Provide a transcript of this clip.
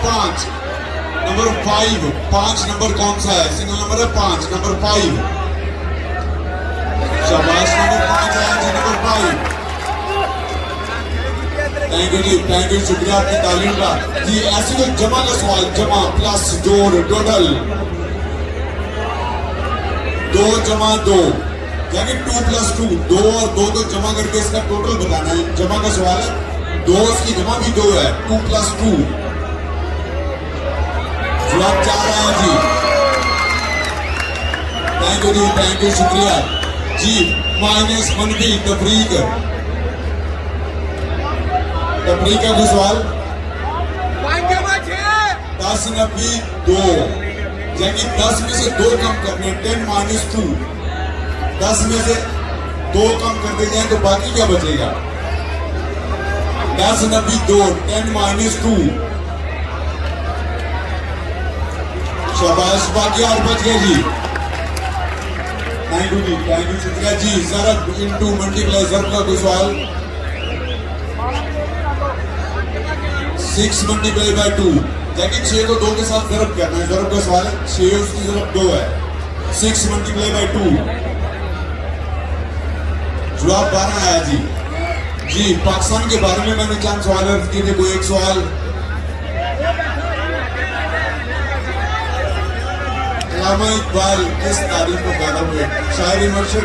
5, number 5, 5 number कौन सा है? सिंगल नंबर है 5, नंबर 5। शाबाश, नंबर 5 आया जी, नंबर 5। थैंक यू जी, थैंक यू, शुक्रिया आपकी तालीम का जी। ऐसे तो जमा का सवाल, जमा प्लस जोड़ टोटल 2 जमा 2 यानी 2 + 2, 2 और 2 को जमा करके इसका टोटल बताना है। जमा का सवाल है, 2 की जमा भी 2 है, 2 + 2। जवाब 4 आया जी। थैंक यू जी, थैंक यू, शुक्रिया जी। माइनस मनफी तफरीक, तफरीक का कोई सवाल? 10 नब्बी 2 यानी 10 में से 2 कम करने, 10 - 2। 10 में से 2 कम कर दे जाए तो बाकी क्या बचेगा? 10 नब्बी 2, 10 - 2। शाबाश, बाकी और बच गए जी। थैंक यू जी, थैंक यू, शुक्रिया जी। ज़रब इनटू मल्टीप्लाई, ज़रब का कोई सवाल? 6 × 2 यानी 6 को 2 के साथ ज़रब करना है। ज़रब का सवाल है, 6 उसकी ज़रब 2 है, 6 × 2। जवाब 12 आया जी। जी, पाकिस्तान के बारे में मैंने चंद सवाल अर्ज किए थे, कोई एक सवाल? अल्लामा इकबाल किस तारीख को पैदा हुए? शायरी मर्शद